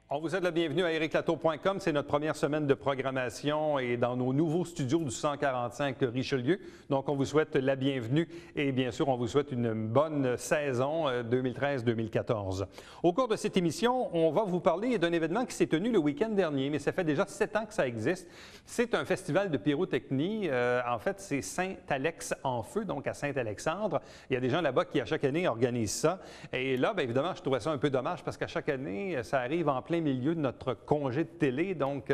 On vous souhaite la bienvenue à ericlatour.com. C'est notre première semaine de programmation et dans nos nouveaux studios du 145 Richelieu. Donc, on vous souhaite la bienvenue et bien sûr, on vous souhaite une bonne saison 2013-2014. Au cours de cette émission, on va vous parler d'un événement qui s'est tenu le week-end dernier, mais ça fait déjà 7 ans que ça existe. C'est un festival de pyrotechnie. En fait, c'est Saint-Alex-en-Feu, donc à Saint-Alexandre. Il y a des gens là-bas qui, à chaque année, organisent ça. Et là, bien évidemment, je trouvais ça un peu dommage parce qu'à chaque année, ça arrive en plein milieu de notre congé de télé. Donc,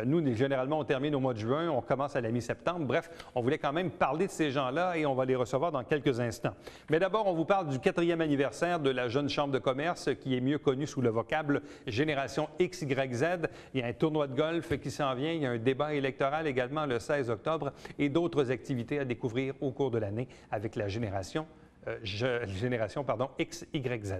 nous, généralement, on termine au mois de juin, on commence à la mi-septembre. Bref, on voulait quand même parler de ces gens-là et on va les recevoir dans quelques instants. Mais d'abord, on vous parle du 4e anniversaire de la Jeune Chambre de commerce qui est mieux connue sous le vocable Génération XYZ. Il y a un tournoi de golf qui s'en vient, il y a un débat électoral également le 16 octobre et d'autres activités à découvrir au cours de l'année avec la Génération XYZ.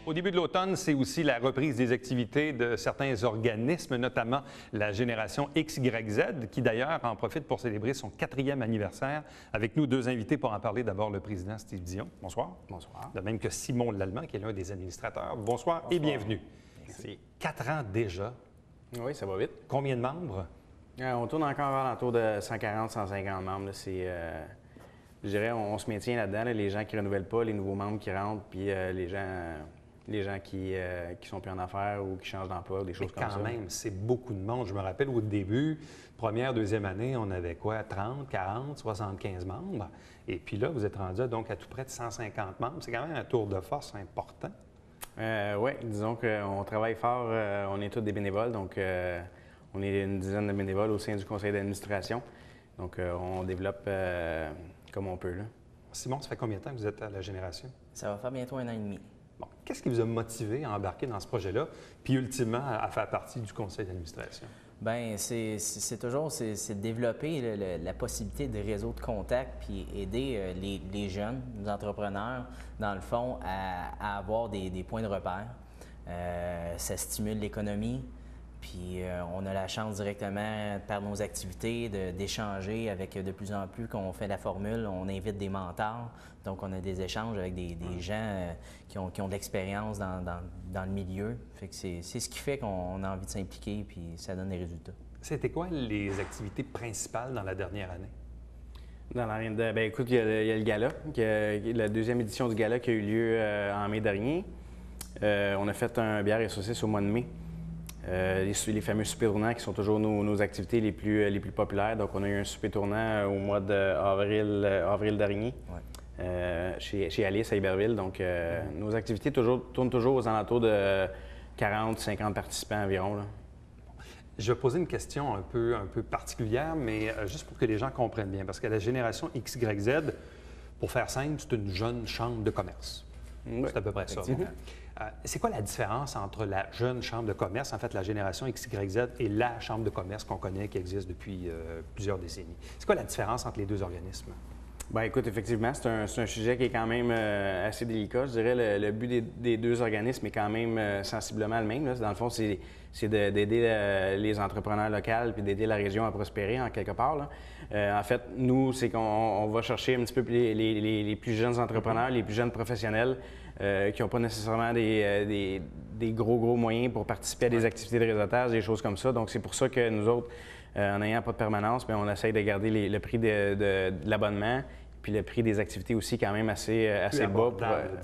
Au début de l'automne, c'est aussi la reprise des activités de certains organismes, notamment la Génération XYZ, qui d'ailleurs en profite pour célébrer son 4e anniversaire. Avec nous, 2 invités pour en parler. D'abord, le président Steve Dion. Bonsoir. Bonsoir. De même que Simon Lallemand, qui est l'un des administrateurs. Bonsoir et bienvenue. Merci. 4 ans déjà. Oui, ça va vite. Combien de membres? On tourne encore à l'entour de 140-150 membres. Là. Je dirais, on se maintient là-dedans. Là, les gens qui ne renouvellent pas, les nouveaux membres qui rentrent, puis les gens qui sont plus en affaires ou qui changent d'emploi, des choses comme ça. Quand même, c'est beaucoup de monde. Je me rappelle au début, première, deuxième année, on avait quoi? 30, 40, 75 membres. Et puis là, vous êtes rendu donc à tout près de 150 membres. C'est quand même un tour de force important. Oui, disons qu'on travaille fort. On est tous des bénévoles, donc on est une dizaine de bénévoles au sein du conseil d'administration. Donc, on développe comme on peut. Là. Simon, ça fait combien de temps que vous êtes à la Génération? Ça va faire bientôt 1 an et demi. Bon, qu'est-ce qui vous a motivé à embarquer dans ce projet-là, puis ultimement à faire partie du conseil d'administration? Bien, c'est toujours de développer la possibilité de réseau de contacts puis aider les jeunes, les entrepreneurs, dans le fond, à avoir des points de repère. Ça stimule l'économie. Puis on a la chance directement, par nos activités, d'échanger avec de plus en plus qu'on fait la formule. On invite des mentors. Donc, on a des échanges avec des gens qui ont de l'expérience dans le milieu. Fait que c'est ce qui fait qu'on a envie de s'impliquer puis ça donne des résultats. C'était quoi les activités principales dans la dernière année? Bien, écoute, il y a le gala, la 2e édition du gala qui a eu lieu en mai dernier. On a fait un bière et saucisse au mois de mai. Les fameux soupers tournants qui sont toujours nos activités les plus populaires. Donc, on a eu un souper tournant au mois d'avril dernier chez Alice à Iberville. Donc, nos activités tournent toujours aux alentours de 40-50 participants environ. Là. Je vais poser une question un peu particulière, mais juste pour que les gens comprennent bien. Parce que la Génération XYZ, pour faire simple, c'est une jeune chambre de commerce. Oui, c'est à peu près ça. C'est quoi la différence entre la jeune chambre de commerce, en fait la Génération XYZ, et la chambre de commerce qu'on connaît, qui existe depuis plusieurs décennies? C'est quoi la différence entre les 2 organismes? Bien, écoute, effectivement, c'est un sujet qui est quand même assez délicat. Je dirais le but des 2 organismes est quand même sensiblement le même. Là. Dans le fond, c'est d'aider les entrepreneurs locaux puis d'aider la région à prospérer en quelque part. Là. En fait, nous, c'est qu'on va chercher un petit peu les plus jeunes entrepreneurs, les plus jeunes professionnels qui n'ont pas nécessairement des gros moyens pour participer à des activités de réseautage, des choses comme ça. Donc, c'est pour ça que nous autres, en n'ayant pas de permanence, bien, on essaye de garder le prix de l'abonnement puis le prix des activités aussi quand même assez bas,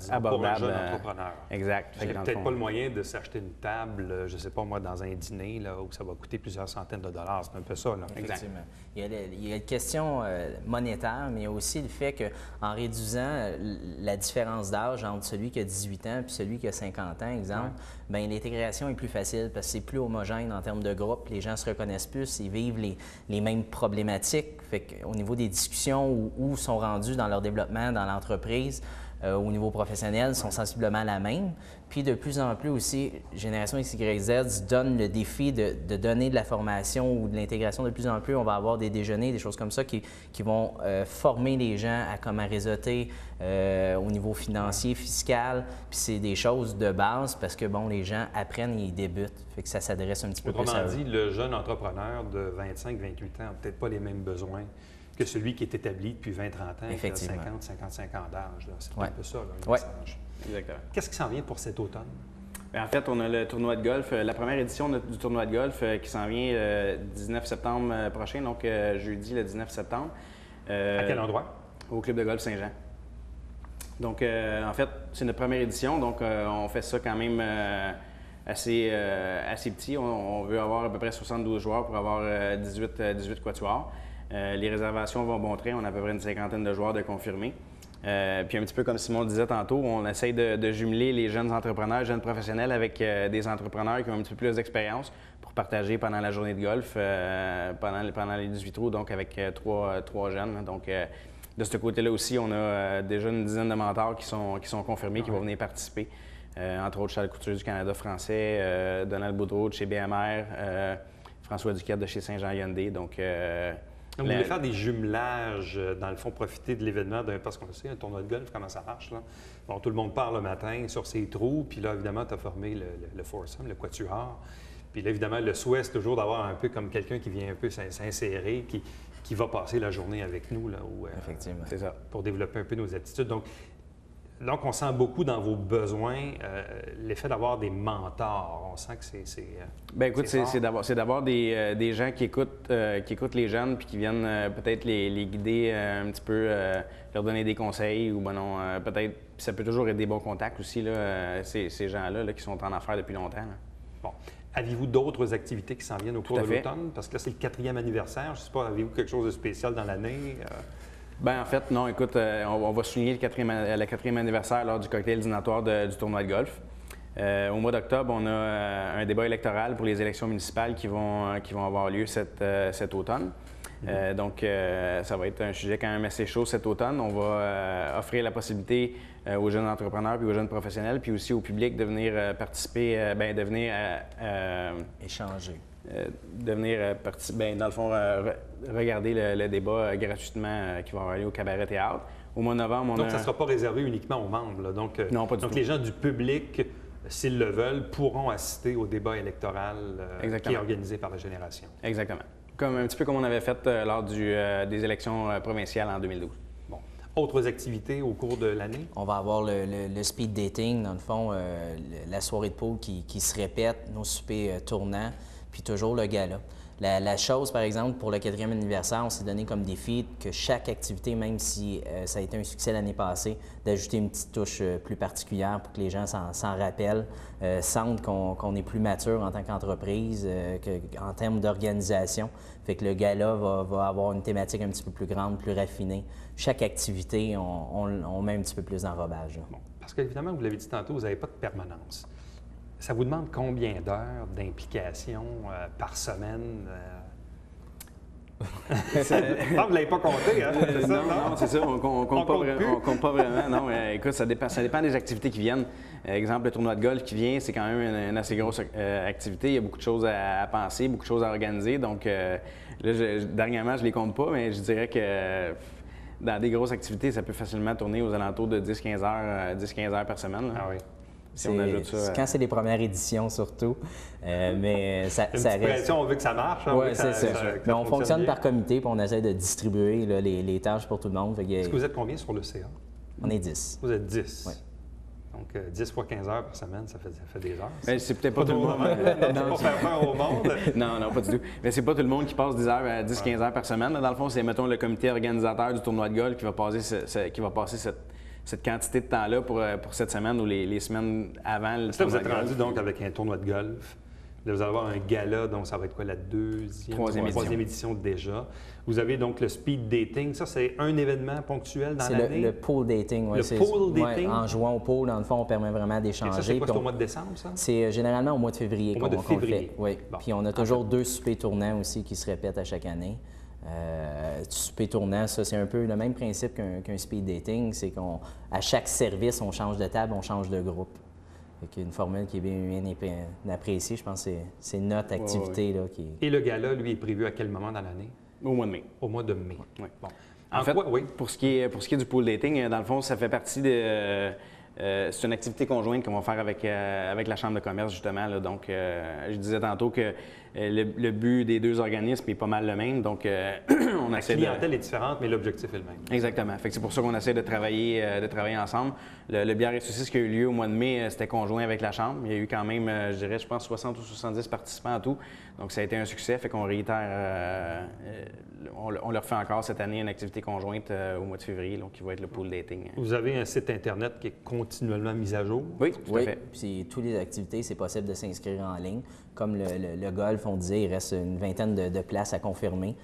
abordable. Pour un jeune entrepreneur. Exact. J'ai peut-être pas le moyen de s'acheter une table, je ne sais pas moi, dans un dîner là, où ça va coûter plusieurs centaines de dollars. C'est un peu ça. Là. Effectivement. Il y a une question monétaire, mais il y a aussi le fait qu'en réduisant la différence d'âge entre celui qui a 18 ans et celui qui a 50 ans, exemple, bien, l'intégration est plus facile parce que c'est plus homogène en termes de groupe. Les gens se reconnaissent plus, ils vivent les mêmes problématiques. Fait qu'au niveau des discussions où sont rendus dans leur développement dans l'entreprise, au niveau professionnel, sont sensiblement la même. Puis de plus en plus aussi, Génération XYZ donne le défi de donner de la formation ou de l'intégration. De plus en plus, on va avoir des déjeuners, des choses comme ça qui vont former les gens à comment réseauter au niveau financier, fiscal. Puis c'est des choses de base parce que, bon, les gens apprennent et ils débutent. Fait que ça s'adresse un petit peu plus à eux. Autrement dit, le jeune entrepreneur de 25-28 ans n'a peut-être pas les mêmes besoins que celui qui est établi depuis 20-30 ans, qui a 50-55 ans d'âge. C'est un peu ça, là, le message. Exactement. Qu'est-ce qui s'en vient pour cet automne? Bien, en fait, on a le tournoi de golf, la première édition du tournoi de golf qui s'en vient le 19 septembre prochain, donc jeudi le 19 septembre. À quel endroit? Au Club de golf Saint-Jean. Donc, en fait, c'est notre première édition, donc on fait ça quand même assez petit. On veut avoir à peu près 72 joueurs pour avoir 18 quatuors. Les réservations vont bon train, on a à peu près une cinquantaine de joueurs de confirmés. Puis un petit peu comme Simon le disait tantôt, on essaye de jumeler les jeunes entrepreneurs, jeunes professionnels avec des entrepreneurs qui ont un petit peu plus d'expérience pour partager pendant la journée de golf, pendant les 18 trous, donc avec trois jeunes. Donc, de ce côté-là aussi, on a déjà une dizaine de mentors qui sont confirmés, qui vont venir participer. Entre autres, Charles Couture du Canada français, Donald Boudreau de chez BMR, François Duquette de chez Saint-Jean Hyundai. Donc, vous voulez faire des jumelages, dans le fond, profiter de l'événement, parce qu'on le sait, un tournoi de golf, comment ça marche, là? Bon, tout le monde part le matin sur ses trous, puis là, évidemment, tu as formé le foursome, le quatuor. Puis là, évidemment, le souhait, c'est toujours d'avoir un peu comme quelqu'un qui vient un peu s'insérer, qui va passer la journée avec nous, là, Effectivement. C'est ça. Pour développer un peu nos attitudes. Donc, on sent beaucoup dans vos besoins l'effet d'avoir des mentors. On sent que c'est Bien, écoute, c'est d'avoir des gens qui écoutent les jeunes puis qui viennent peut-être les guider un petit peu, leur donner des conseils ou, peut-être, ça peut toujours être des bons contacts aussi, là, ces gens-là là, qui sont en affaires depuis longtemps. Là. Bon. Avez-vous d'autres activités qui s'en viennent au cours de l'automne? Parce que là, c'est le 4e anniversaire. Je ne sais pas, avez-vous quelque chose de spécial dans l'année? Bien, en fait, non. Écoute, on va souligner le 4e anniversaire lors du cocktail dînatoire du tournoi de golf. Au mois d'octobre, on a un débat électoral pour les élections municipales qui vont avoir lieu cet automne. Donc, ça va être un sujet quand même assez chaud cet automne. On va offrir la possibilité aux jeunes entrepreneurs puis aux jeunes professionnels, puis aussi au public de venir participer, de venir échanger. Dans le fond, regarder le débat gratuitement qui va avoir lieu au Cabaret Théâtre. Au mois de novembre, Donc, ça ne sera pas réservé uniquement aux membres. Là. Donc, non, pas du tout. Les gens du public, s'ils le veulent, pourront assister au débat électoral qui est organisé par la Génération. Exactement. Un petit peu comme on avait fait lors des élections provinciales en 2012. Bon. Autres activités au cours de l'année? On va avoir le speed dating, dans le fond, la soirée de pool qui se répète, nos soupers tournants, puis toujours le gala. La chose, par exemple, pour le 4e anniversaire, on s'est donné comme défi que chaque activité, même si ça a été un succès l'année passée, d'ajouter une petite touche plus particulière pour que les gens s'en rappellent, sentent qu'on est plus mature en tant qu'entreprise, en termes d'organisation. Fait que le gala va avoir une thématique un petit peu plus grande, plus raffinée. Chaque activité, on met un petit peu plus d'enrobage. Bon, parce qu'évidemment, vous l'avez dit tantôt, vous n'avez pas de permanence. Ça vous demande combien d'heures d'implication par semaine? Vous ne l'avez pas compté, hein? Non, c'est ça. On ne compte pas vraiment. Non, écoute, ça dépend des activités qui viennent. Exemple, le tournoi de golf qui vient, c'est quand même une assez grosse activité. Il y a beaucoup de choses à penser, beaucoup de choses à organiser. Donc, là, dernièrement, je ne les compte pas, mais je dirais que dans des grosses activités, ça peut facilement tourner aux alentours de 10-15 heures par semaine. Là. Ah oui. Si on ajoute ça, quand c'est les premières éditions, surtout. Mais ça reste. Pression, on veut que ça marche. Oui, c'est ça. Mais on fonctionne par comité, puis on essaie de distribuer là, les tâches pour tout le monde. Est-ce que vous êtes combien sur le CA? On est 10. Vous êtes 10? Oui. Donc, 10 fois 15 heures par semaine, ça fait des heures. Mais c'est peut-être pas tout le monde. Non, c'est pas faire peur au monde. Non, pas du tout. Mais c'est pas tout le monde qui passe 10-15 heures par semaine. Là, dans le fond, c'est, mettons, le comité organisateur du tournoi de golf qui va passer cette quantité de temps-là pour cette semaine ou les semaines avant le tournoi de golf. Vous êtes rendu donc avec un tournoi de golf. Là, vous allez avoir un gala, donc ça va être quoi, la troisième édition déjà. Vous avez donc le speed dating. Ça, c'est un événement ponctuel dans l'année? C'est le pool dating. Oui, le pool dating? En jouant au pool, dans le fond, on permet vraiment d'échanger. Et ça, c'est quoi, c'est au mois de décembre, ça? C'est généralement au mois de février qu'on le fait. Oui. Bon. Puis on a toujours 2 soupers tournants aussi qui se répètent à chaque année. Souper tournant, ça, c'est un peu le même principe qu'un speed dating. C'est qu'à chaque service, on change de table, on change de groupe. C'est une formule qui est bien appréciée. Je pense que c'est notre activité. Là, qui est... Et le gala, lui, est prévu à quel moment dans l'année? Au mois de mai. Au mois de mai. Oui. Bon. En fait, pour ce qui est du pool dating, dans le fond, ça fait partie de... c'est une activité conjointe qu'on va faire avec la Chambre de commerce, justement. Là. Donc, je disais tantôt que le but des deux organismes est pas mal le même. Donc, on La essaie clientèle est différente, mais l'objectif est le même. Exactement. Fait que c'est pour ça qu'on essaie de travailler ensemble. Le bière et saucisses qui a eu lieu au mois de mai, c'était conjoint avec la Chambre. Il y a eu quand même, je dirais, je pense, 60 ou 70 participants en tout. Donc, ça a été un succès. Fait qu'on réitère, on leur fait encore cette année une activité conjointe au mois de février, donc qui va être le pool dating. Vous avez un site Internet qui est continuellement mis à jour? Oui, tout à fait. Puis toutes les activités, c'est possible de s'inscrire en ligne. Comme le golf, on disait, il reste une vingtaine de places à confirmer.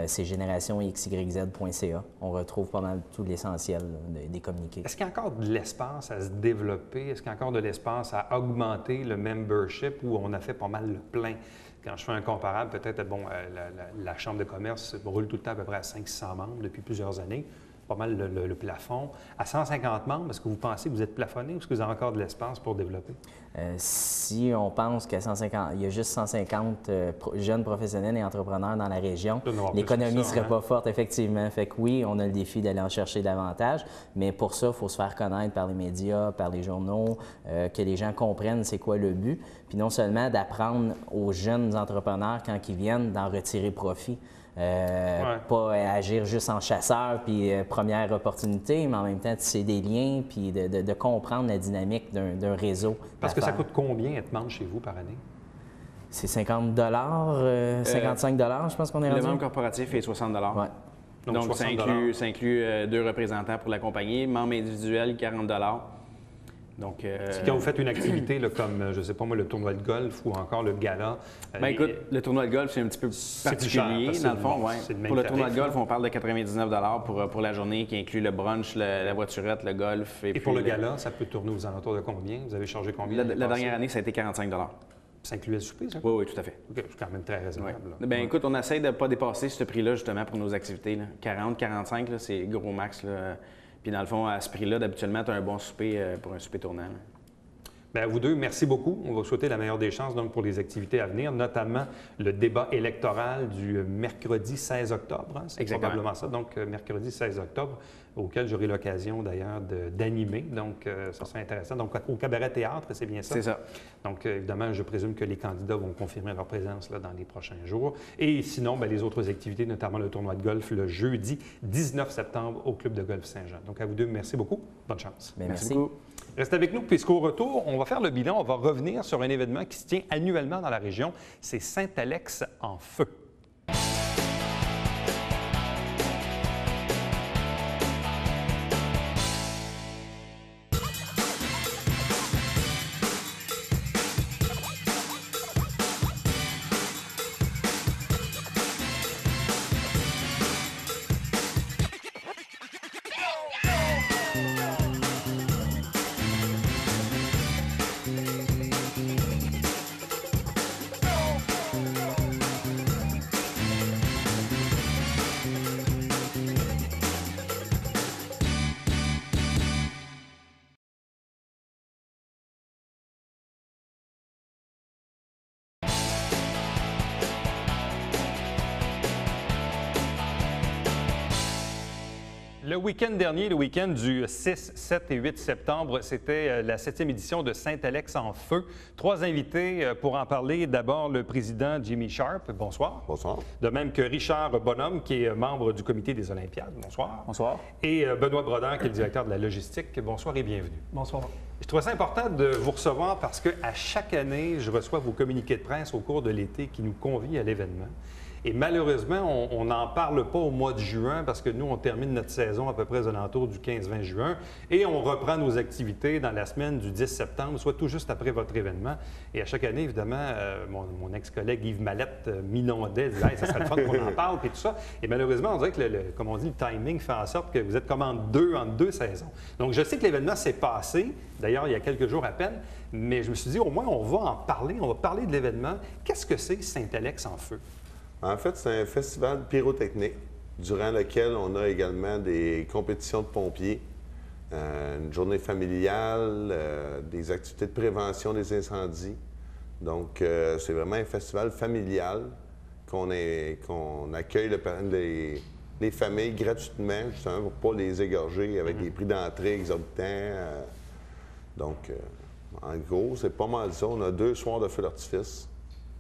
C'est générationxyz.ca. On retrouve pas mal tout l'essentiel des communiqués. Est-ce qu'il y a encore de l'espace à se développer? Est-ce qu'il y a encore de l'espace à augmenter le membership où on a fait pas mal le plein? Quand je fais un comparable, peut-être, bon, la Chambre de commerce roule tout le temps à peu près à 500-600 membres depuis plusieurs années. Pas mal le plafond. À 150 membres, est-ce que vous pensez que vous êtes plafonné ou est-ce que vous avez encore de l'espace pour développer? Si on pense qu'il y a juste 150 jeunes professionnels et entrepreneurs dans la région, l'économie ne serait pas forte, effectivement. Fait que oui, on a le défi d'aller en chercher davantage, mais pour ça, il faut se faire connaître par les médias, par les journaux, que les gens comprennent c'est quoi le but. Puis non seulement d'apprendre aux jeunes entrepreneurs, quand ils viennent, d'en retirer profit. Pas agir juste en chasseur, puis première opportunité, mais en même temps tisser des liens, puis de comprendre la dynamique d'un réseau. Parce que ça coûte combien être membre chez vous par année? C'est 50 55 je pense qu'on est rendu. Le membre corporatif est 60 ouais. Donc ça inclut 2 représentants pour l'accompagner. Membre individuel, 40 Donc, quand vous faites une activité là, comme, je ne sais pas moi, le tournoi de golf ou encore le gala... Bien, écoute, le tournoi de golf, c'est un petit peu particulier, dans le fond. Pour le tournoi de golf, on parle de 99 pour la journée, qui inclut le brunch, la voiturette, le golf. Et pour le gala, ça peut tourner aux alentours de combien? Vous avez chargé combien? La dernière année, ça a été 45 Ça incluait le souper, ça? Oui, tout à fait. OK, c'est quand même très raisonnable. Bien, écoute, on essaie de ne pas dépasser ce prix-là, justement, pour nos activités. 40, 45, c'est gros max. Là. Puis dans le fond, à ce prix-là, d'habituellement, tu as un bon souper pour un souper tournant. Bien, à vous deux, merci beaucoup. On va vous souhaiter la meilleure des chances donc, pour les activités à venir, notamment le débat électoral du mercredi 16 octobre. Hein? C'est probablement ça. Donc, mercredi 16 octobre, auquel j'aurai l'occasion d'ailleurs d'animer. Donc, ça sera intéressant. Donc, au Cabaret Théâtre, c'est bien ça? C'est ça. Donc, évidemment, je présume que les candidats vont confirmer leur présence là, dans les prochains jours. Et sinon, bien, les autres activités, notamment le tournoi de golf, le jeudi 19 septembre au Club de golf Saint-Jean. Donc, à vous deux, merci beaucoup. Bonne chance. Bien, merci beaucoup. Restez avec nous, puisqu'au retour, on va faire le bilan. On va revenir sur un événement qui se tient annuellement dans la région. C'est Saint-Alex en feu. Le week-end dernier, le week-end du 6, 7 et 8 septembre, c'était la 7e édition de Saint-Alex en feu. 3 invités pour en parler. D'abord, le président Jimmy Sharp. Bonsoir. Bonsoir. De même que Richard Bonhomme, qui est membre du comité des Olympiades. Bonsoir. Bonsoir. Et Benoît Brodeur, qui est le directeur de la logistique. Bonsoir et bienvenue. Bonsoir. Je trouve ça important de vous recevoir parce qu'à chaque année, je reçois vos communiqués de presse au cours de l'été qui nous convient à l'événement. Et malheureusement, on n'en parle pas au mois de juin parce que nous, on termine notre saison à peu près aux alentours du 15-20 juin et on reprend nos activités dans la semaine du 10 septembre, soit tout juste après votre événement. Et à chaque année, évidemment, mon ex-collègue Yves Mallette m'inondait, disait hey, « ça serait le fun qu'on en parle » et tout ça. Et malheureusement, on dirait que, comme on dit, le timing fait en sorte que vous êtes comme entre deux saisons. Donc, je sais que l'événement s'est passé, d'ailleurs, il y a quelques jours à peine, mais je me suis dit, au moins, on va en parler, on va parler de l'événement. Qu'est-ce que c'est Saint-Alex en feu? En fait, c'est un festival pyrotechnique durant lequel on a également des compétitions de pompiers, une journée familiale, des activités de prévention des incendies. Donc, c'est vraiment un festival familial qu'on accueille les familles gratuitement, justement, pour ne pas les égorger avec des prix d'entrée exorbitants. Donc, en gros, c'est pas mal ça. On a 2 soirs de feu d'artifice.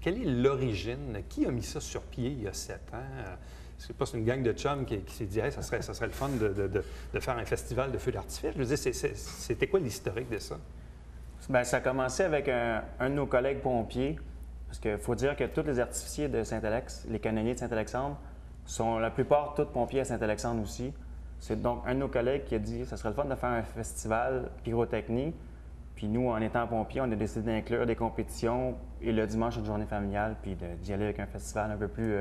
Quelle est l'origine? Qui a mis ça sur pied il y a 7 ans? Je sais pas, c'est une gang de chums qui s'est dit hey, ça serait le fun de faire un festival de feux d'artifice. Je veux dire, c'était quoi l'historique de ça? Bien, ça a commencé avec un de nos collègues pompiers, parce qu'il faut dire que tous les artificiers de Saint-Alex, les canonniers de Saint-Alexandre, sont la plupart tous pompiers à Saint-Alexandre aussi. C'est donc un de nos collègues qui a dit ça serait le fun de faire un festival pyrotechnie. Puis nous, en étant pompiers, on a décidé d'inclure des compétitions et le dimanche, une journée familiale, puis d'y aller avec un festival un peu plus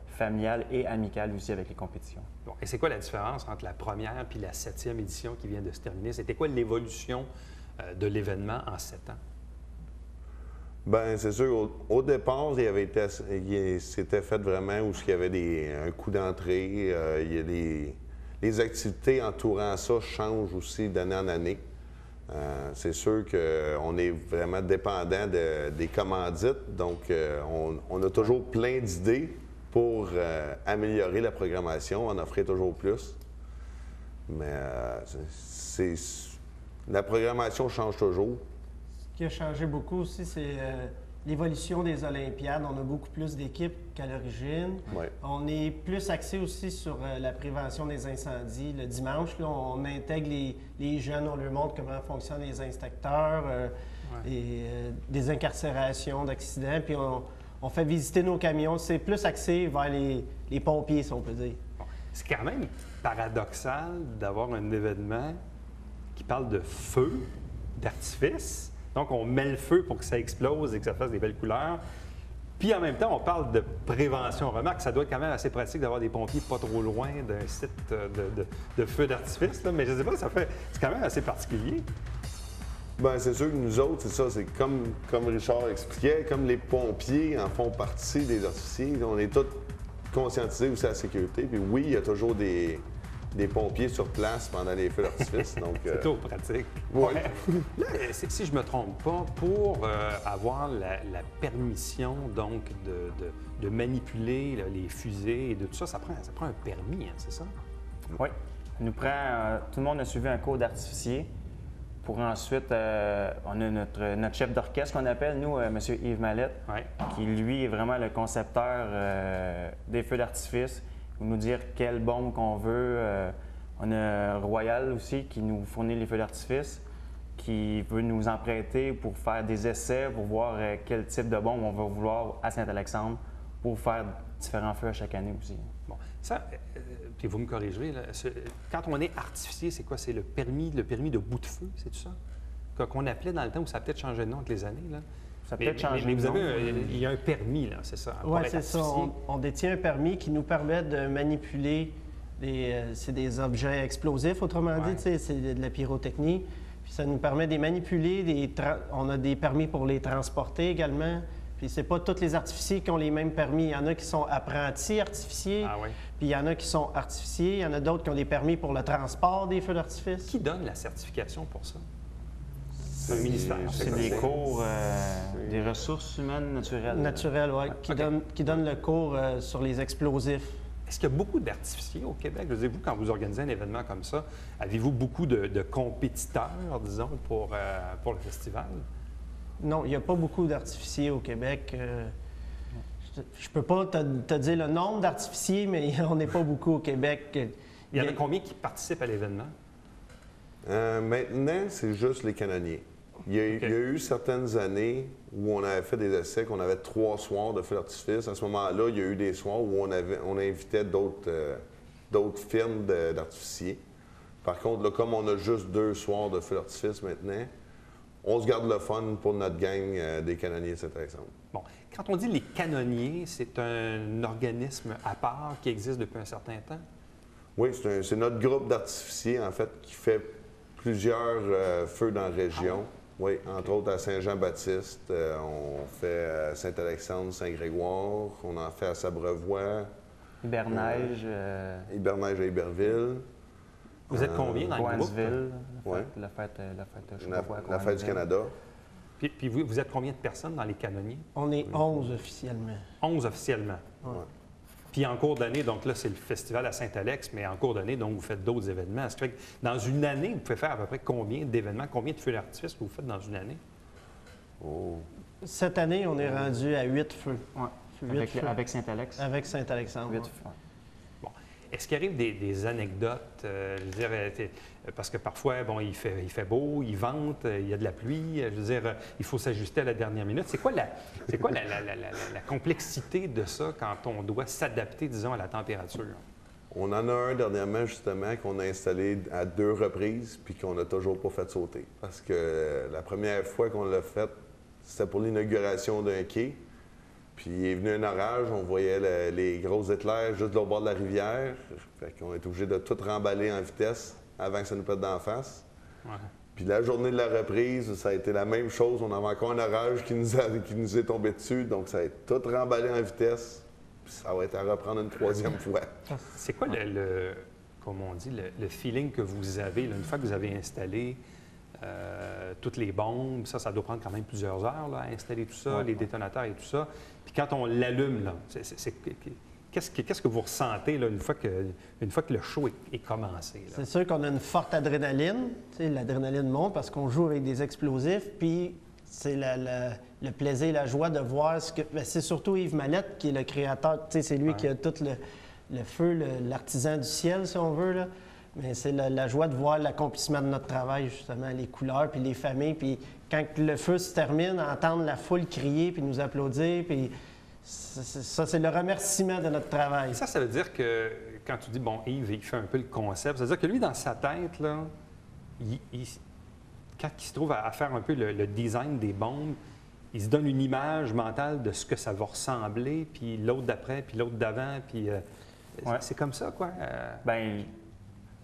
familial et amical aussi avec les compétitions. Bon, et c'est quoi la différence entre la première et la 7e édition qui vient de se terminer? C'était quoi l'évolution de l'événement en 7 ans? Bien, c'est sûr, au départ, c'était fait vraiment où il y avait un coup d'entrée. Les activités entourant ça changent aussi d'année en année. C'est sûr qu'on est vraiment dépendant des commandites, donc on a toujours plein d'idées pour améliorer la programmation, en offrir toujours plus. Mais la programmation change toujours. Ce qui a changé beaucoup aussi, c'est l'évolution des Olympiades. On a beaucoup plus d'équipes qu'à l'origine. Ouais. On est plus axé aussi sur la prévention des incendies. Le dimanche, là, on intègre les jeunes, on leur montre comment fonctionnent les instincteurs, des incarcérations d'accidents, puis on fait visiter nos camions. C'est plus axé vers les pompiers, si on peut dire. Bon. C'est quand même paradoxal d'avoir un événement qui parle de feu, d'artifice. Donc, on met le feu pour que ça explose et que ça fasse des belles couleurs. Puis, en même temps, on parle de prévention. Remarque que ça doit être quand même assez pratique d'avoir des pompiers pas trop loin d'un site de feu d'artifice. Mais je ne sais pas, c'est quand même assez particulier. Bien, c'est sûr que nous autres, c'est ça, c'est comme Richard expliquait, comme les pompiers en font partie des artificiers, on est tous conscientisés aussi à la sécurité. Puis oui, il y a toujours des pompiers sur place pendant les feux d'artifice. C'est toujours pratique. Oui. Là, si je ne me trompe pas, pour avoir la permission donc de manipuler là, les fusées et de tout ça, ça prend un permis, hein, c'est ça? Oui. Tout le monde a suivi un cours d'artificier. Pour ensuite, on a notre chef d'orchestre qu'on appelle, nous, M. Yves Mallette, qui, lui, est vraiment le concepteur des feux d'artifice. Il va nous dire quelle bombe qu'on veut. On a Royal aussi qui nous fournit les feux d'artifice, qui veut nous en prêter pour faire des essais, pour voir quel type de bombe on va vouloir à Saint-Alexandre pour faire différents feux à chaque année aussi. Bon, ça, puis vous me corrigerez, là, quand on est artificier, c'est quoi? C'est le permis de bout de feu, c'est tout ça? Qu'on appelait dans le temps, ou ça a peut-être changé de nom avec les années, là? Ça peut être changé mais de vous nom. il y a un permis, là, c'est ça? Oui, c'est ça. On détient un permis qui nous permet de manipuler c'est des objets explosifs, autrement dit, c'est de la pyrotechnie. Puis ça nous permet de les manipuler. On a des permis pour les transporter également. Puis c'est pas tous les artificiers qui ont les mêmes permis. Il y en a qui sont apprentis artificiers, puis il y en a qui sont artificiers. Il y en a d'autres qui ont des permis pour le transport des feux d'artifice. Qui donne la certification pour ça? C'est un ministère. C'est des cours des ressources humaines naturelles. Naturelles, oui, qui donnent le cours sur les explosifs. Est-ce qu'il y a beaucoup d'artificiers au Québec? Je veux dire, vous, quand vous organisez un événement comme ça, avez-vous beaucoup de compétiteurs, disons, pour le festival? Non, il n'y a pas beaucoup d'artificiers au Québec. Je ne peux pas te dire le nombre d'artificiers, mais on n'est pas beaucoup au Québec. Il y en a combien qui participent à l'événement? Maintenant, c'est juste les canonniers. Il y a eu certaines années où on avait fait des essais, qu'on avait 3 soirs de feux d'artifice. À ce moment-là, il y a eu des soirs où on invitait d'autres firmes d'artificiers. Par contre, là, comme on a juste 2 soirs de feux d'artifice maintenant, on se garde le fun pour notre gang des canonniers de Saint-Alexandre. Bon, quand on dit les canonniers, c'est un organisme à part qui existe depuis un certain temps? Oui, c'est notre groupe d'artificiers, en fait, qui fait plusieurs feux dans la région. Oui, entre autres à Saint-Jean-Baptiste, on fait à Saint-Alexandre, Saint-Grégoire, on en fait à Sabrevois. Hiberneige. Hiberneige à Iberville. Vous êtes combien dans le groupe? La fête, je sais la, pas quoi, la fête du Canada. Puis vous êtes combien de personnes dans les canonniers? On est 11 officiellement. 11 officiellement. Ouais. Puis en cours d'année, donc là, c'est le festival à Saint-Alex, mais en cours d'année, donc vous faites d'autres événements. Ce qui fait que dans une année, vous pouvez faire à peu près combien d'événements, combien de feux d'artifice que vous faites dans une année? Oh. Cette année, on est rendu à 8 feux. Ouais. 8 feux. Avec Saint-Alex. Avec Saint-Alexandre. 8 ouais. feux. Bon. Est-ce qu'il arrive des anecdotes, je veux dire, parce que parfois, bon, il fait beau, il vente, il y a de la pluie, je veux dire, il faut s'ajuster à la dernière minute. C'est quoi la complexité de ça quand on doit s'adapter, disons, à la température? On en a un dernièrement, justement, qu'on a installé à 2 reprises, puis qu'on n'a toujours pas fait sauter. Parce que la première fois qu'on l'a fait, c'était pour l'inauguration d'un quai. Puis il est venu un orage, on voyait les gros éclairs juste au bord de la rivière. Fait qu'on est obligé de tout remballer en vitesse avant que ça nous pète d'en face. Ouais. Puis la journée de la reprise, ça a été la même chose. On avait encore un orage qui nous est tombé dessus, donc ça a été tout remballé en vitesse. Puis ça va être à reprendre une 3e fois. C'est quoi comme on dit, le feeling que vous avez là, une fois que vous avez installé toutes les bombes? Ça doit prendre quand même plusieurs heures là, à installer tout ça, les détonateurs et tout ça. Puis quand on l'allume, là, qu'est-ce que vous ressentez là, une fois que le show est commencé? Là? C'est sûr qu'on a une forte adrénaline. L'adrénaline monte parce qu'on joue avec des explosifs. Puis c'est le plaisir et la joie de voir ce que... Bien, c'est surtout Yves Mallette qui est le créateur. C'est lui qui a tout le feu, l'artisan du ciel, si on veut. Là. Mais c'est la joie de voir l'accomplissement de notre travail, justement, les couleurs, puis les familles. Puis quand le feu se termine, entendre la foule crier, puis nous applaudir, puis ça, c'est le remerciement de notre travail. Ça veut dire que quand tu dis, bon, Yves, il fait un peu le concept, ça veut dire que lui, dans sa tête, là, quand il se trouve à faire un peu le design des bombes, il se donne une image mentale de ce que ça va ressembler, puis l'autre d'après, puis l'autre d'avant, puis c'est comme ça, quoi. Bien,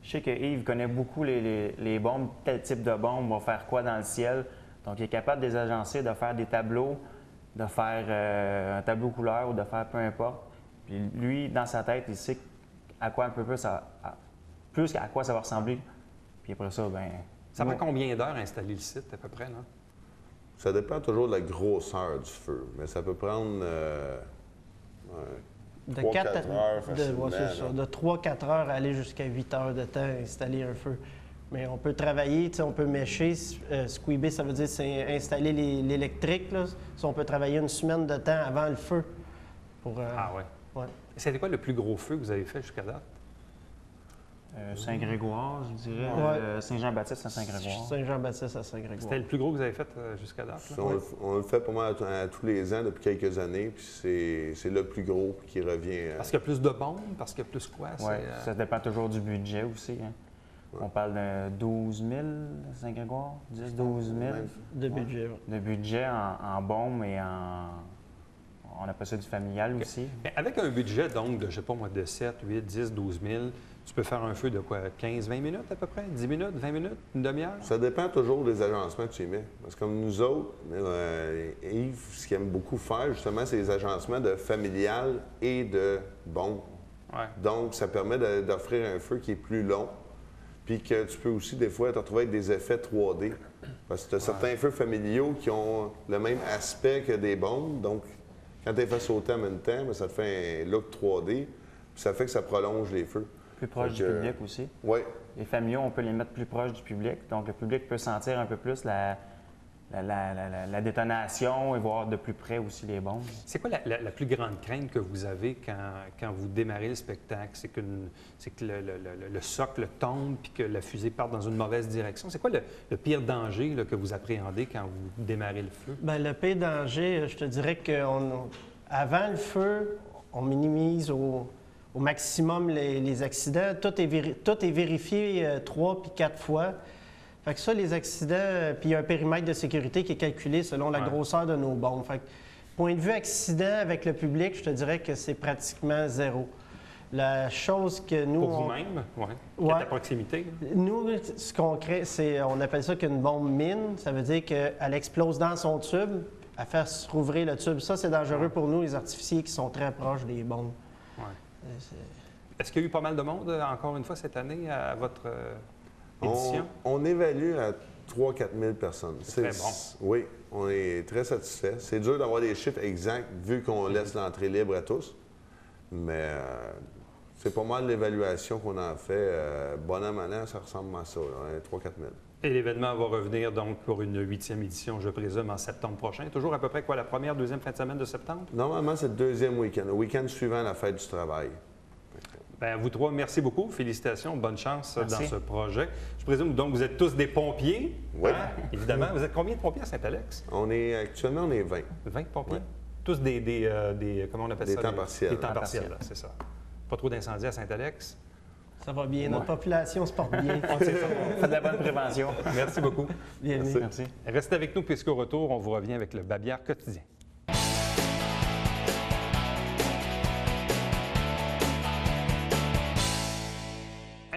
je sais que Yves connaît beaucoup les bombes, quel type de bombe va faire quoi dans le ciel. Donc, il est capable de les agencer, de faire des tableaux, de faire un tableau couleur ou de faire peu importe. Puis lui, dans sa tête, il sait à quoi un peu plus à quoi ça va ressembler. Puis après ça, bien... Ça prend combien d'heures installer le site, à peu près, là? Ça dépend toujours de la grosseur du feu, mais ça peut prendre De 3-4 heures facilement. De 3-4 heures à aller jusqu'à 8 heures de temps à installer un feu. Mais on peut travailler, on peut mêcher. Squeeber, ça veut dire c'est installer l'électrique. On peut travailler une semaine de temps avant le feu. Ah ouais. Ouais. C'était quoi le plus gros feu que vous avez fait jusqu'à date? Saint-Grégoire, je dirais. Ouais. Saint-Jean-Baptiste à Saint-Grégoire. Saint-Jean-Baptiste à Saint-Grégoire. C'était le plus gros que vous avez fait jusqu'à date? Là? On le fait pas mal à tous les ans depuis quelques années, puis c'est le plus gros qui revient. Parce qu'il y a plus de bombes? Parce qu'il y a plus quoi? Oui, ça dépend toujours du budget aussi. Hein. Ouais. On parle de 12 000 à Saint-Grégoire, 10-12 000 de budget. De budget en bombes et en... On appelle ça du familial aussi. Mais avec un budget, donc, de, je sais pas moi, de 7, 8, 10, 12 000, tu peux faire un feu de quoi? 15, 20 minutes à peu près? 10 minutes, 20 minutes, une demi-heure? Ça dépend toujours des agencements que tu y mets. Parce que comme nous autres, Yves, ce qu'il aime beaucoup faire, justement, c'est les agencements de familial et de bombes. Ouais. Donc, ça permet d'offrir un feu qui est plus long, puis que tu peux aussi, des fois, te retrouver avec des effets 3D. Parce que tu as certains feux familiaux qui ont le même aspect que des bombes. Donc, quand tu les fais sauter en même temps, bien, ça te fait un look 3D, puis ça fait que ça prolonge les feux. Plus proche du public aussi. Oui. Les familiaux, on peut les mettre plus proches du public. Donc, le public peut sentir un peu plus la détonation et voir de plus près aussi les bombes. C'est quoi la plus grande crainte que vous avez quand vous démarrez le spectacle? C'est que le socle tombe puis que la fusée parte dans une mauvaise direction. C'est quoi le pire danger là, que vous appréhendez quand vous démarrez le feu? Bien, le pire danger, je te dirais qu'avant le feu, on minimise au maximum les accidents. Tout est vérifié 3 puis 4 fois. Fait que ça, les accidents, puis il y a un périmètre de sécurité qui est calculé selon la grosseur de nos bombes. Fait que, point de vue accident avec le public, je te dirais que c'est pratiquement zéro. La chose que nous... Pour vous-même, oui. Qui est à proximité. Nous, ce qu'on crée, on appelle ça qu'une bombe mine. Ça veut dire qu'elle explose dans son tube, elle fait se rouvrir le tube. Ça, c'est dangereux pour nous, les artificiers qui sont très proches des bombes. Ouais. Est-ce qu'il y a eu pas mal de monde, encore une fois, cette année, à votre édition? On évalue à 3-4 000 personnes. C'est très bon. Oui, on est très satisfait. C'est dur d'avoir des chiffres exacts vu qu'on laisse l'entrée libre à tous. Mais c'est pas mal l'évaluation qu'on en fait. Bon an, mal an, ça ressemble à ça, 3-4 000. Et l'événement va revenir donc pour une 8e édition, je présume, en septembre prochain. Toujours à peu près quoi, la première, deuxième fin de semaine de septembre? Normalement, c'est le deuxième week-end, le week-end suivant la fête du travail. Bien, vous trois, merci beaucoup. Félicitations, bonne chance Merci. dans ce projet. Je présume donc vous êtes tous des pompiers. Oui. Hein? Évidemment. Vous êtes combien de pompiers à Saint-Alex? Actuellement, on est 20. 20 pompiers? Ouais. Tous des comment on appelle Des ça? temps partiels. Des temps Temps partiels, partiels. là, c'est ça. Pas trop d'incendies à Saint-Alex? Ça va bien, notre population se porte bien. On fait de la bonne prévention. Merci beaucoup. Bienvenue. Merci. Restez avec nous puisqu'au retour, on vous revient avec le Babillard quotidien.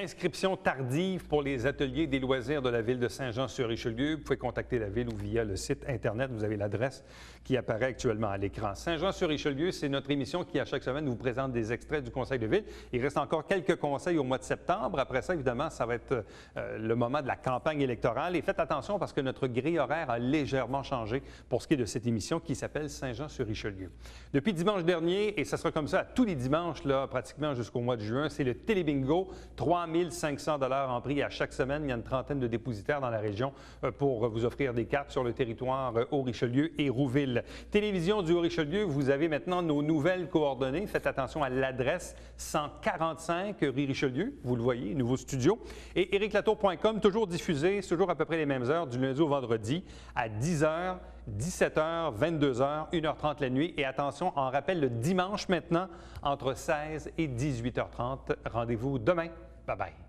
Inscription tardive pour les ateliers des loisirs de la Ville de Saint-Jean-sur-Richelieu. Vous pouvez contacter la Ville ou via le site Internet. Vous avez l'adresse qui apparaît actuellement à l'écran. Saint-Jean-sur-Richelieu, c'est notre émission qui, à chaque semaine, vous présente des extraits du Conseil de Ville. Il reste encore quelques conseils au mois de septembre. Après ça, évidemment, ça va être le moment de la campagne électorale. Et faites attention parce que notre grille horaire a légèrement changé pour ce qui est de cette émission qui s'appelle Saint-Jean-sur-Richelieu. Depuis dimanche dernier, et ça sera comme ça à tous les dimanches, là, pratiquement jusqu'au mois de juin, c'est le Télébingo. 3 500 $ en prix à chaque semaine. Il y a une trentaine de dépositaires dans la région pour vous offrir des cartes sur le territoire Haut-Richelieu et Rouville. Télévision du Haut-Richelieu, vous avez maintenant nos nouvelles coordonnées. Faites attention à l'adresse 145 rue Richelieu. Vous le voyez, nouveau studio. Et ericlatour.com, toujours diffusé, toujours à peu près les mêmes heures, du lundi au vendredi, à 10h, 17h, 22h, 1h30 la nuit. Et attention, on rappelle le dimanche maintenant, entre 16 et 18h30. Rendez-vous demain. Bye-bye.